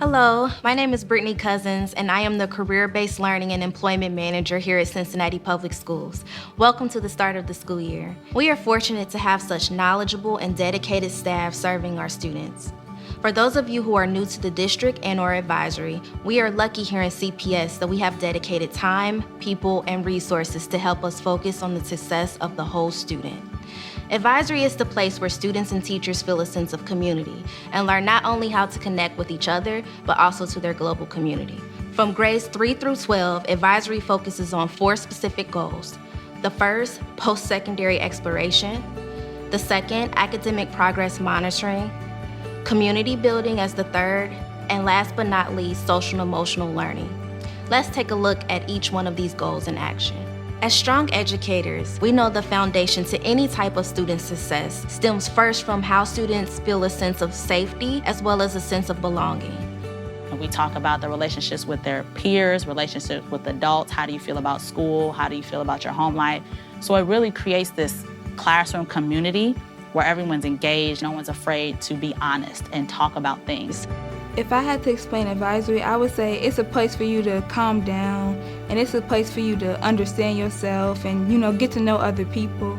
Hello, my name is Brittney Cousins, and I am the Career-Based Learning and Employment Manager here at Cincinnati Public Schools. Welcome to the start of the school year. We are fortunate to have such knowledgeable and dedicated staff serving our students. For those of you who are new to the district and/or advisory, we are lucky here in CPS that we have dedicated time, people, and resources to help us focus on the success of the whole student. Advisory is the place where students and teachers feel a sense of community and learn not only how to connect with each other, but also to their global community. From grades 3 through 12, advisory focuses on 4 specific goals. The first, post-secondary exploration. The second, academic progress monitoring. Community building as the third. And last but not least, social and emotional learning. Let's take a look at each one of these goals in action. As strong educators, we know the foundation to any type of student success stems first from how students feel a sense of safety as well as a sense of belonging. And we talk about the relationships with their peers, relationships with adults. How do you feel about school? How do you feel about your home life? So it really creates this classroom community where everyone's engaged, no one's afraid to be honest and talk about things. If I had to explain advisory, I would say it's a place for you to calm down, and it's a place for you to understand yourself and, get to know other people.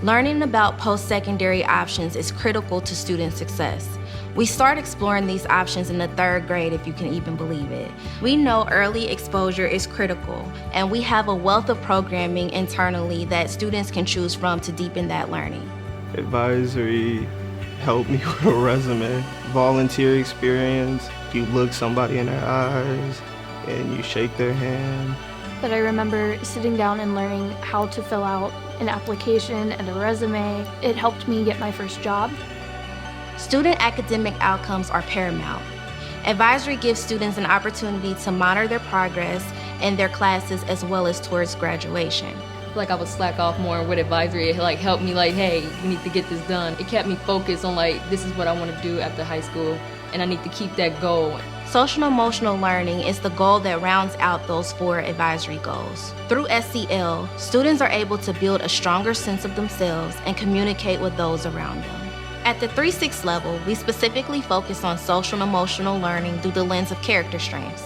Learning about post-secondary options is critical to student success. We start exploring these options in the 3rd grade, if you can even believe it. We know early exposure is critical, and we have a wealth of programming internally that students can choose from to deepen that learning. Advisory helped me with a resume. Volunteer experience, you look somebody in their eyes and you shake their hand. But I remember sitting down and learning how to fill out an application and a resume. It helped me get my first job. Student academic outcomes are paramount. Advisory gives students an opportunity to monitor their progress in their classes as well as towards graduation. I would slack off more with advisory. It helped me hey, we need to get this done. It kept me focused on this is what I want to do after high school, and I need to keep that goal. Social and emotional learning is the goal that rounds out those 4 advisory goals. Through SEL, students are able to build a stronger sense of themselves and communicate with those around them. At the 3-6 level, we specifically focus on social and emotional learning through the lens of character strengths.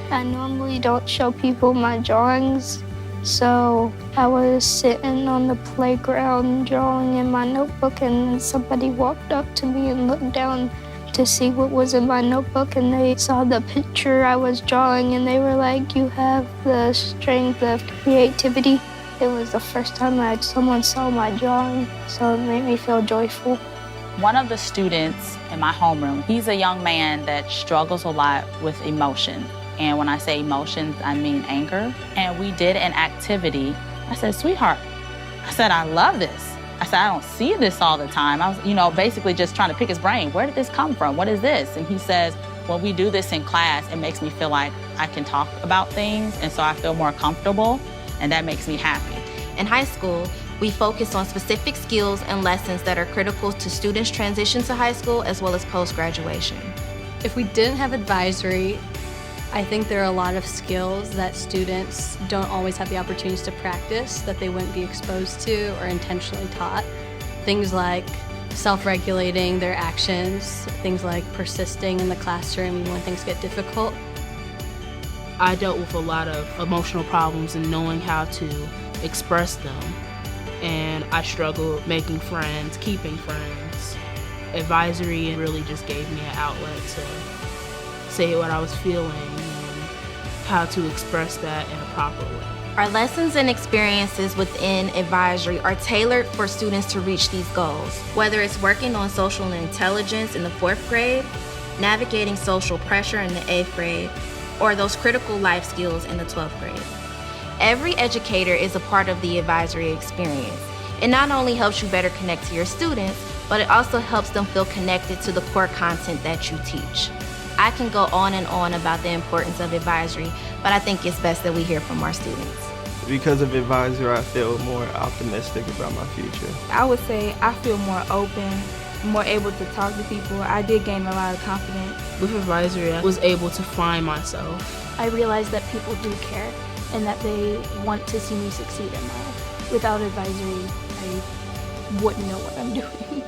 I normally don't show people my drawings. So I was sitting on the playground drawing in my notebook, and somebody walked up to me and looked down to see what was in my notebook, and they saw the picture I was drawing, and they were like, "You have the strength of creativity." It was the first time someone saw my drawing, so it made me feel joyful. One of the students in my homeroom, he's a young man that struggles a lot with emotion. And when I say emotions, I mean anger. And we did an activity. I said, "Sweetheart," I said, "I love this." I said, "I don't see this all the time." I was, basically just trying to pick his brain. Where did this come from? What is this? And he says, "When we do this in class, it makes me feel like I can talk about things, and so I feel more comfortable, and that makes me happy." In high school, we focus on specific skills and lessons that are critical to students' transition to high school as well as post-graduation. If we didn't have advisory, I think there are a lot of skills that students don't always have the opportunities to practice that they wouldn't be exposed to or intentionally taught. Things like self-regulating their actions, things like persisting in the classroom even when things get difficult. I dealt with a lot of emotional problems and knowing how to express them. And I struggled making friends, keeping friends. Advisory really just gave me an outlet to say what I was feeling and how to express that in a proper way. Our lessons and experiences within advisory are tailored for students to reach these goals, whether it's working on social intelligence in the 4th grade, navigating social pressure in the 8th grade, or those critical life skills in the 12th grade. Every educator is a part of the advisory experience. It not only helps you better connect to your students, but it also helps them feel connected to the core content that you teach. I can go on and on about the importance of advisory, but I think it's best that we hear from our students. Because of advisory, I feel more optimistic about my future. I would say I feel more open, more able to talk to people. I did gain a lot of confidence. With advisory, I was able to find myself. I realized that people do care and that they want to see me succeed in life. Without advisory, I wouldn't know what I'm doing.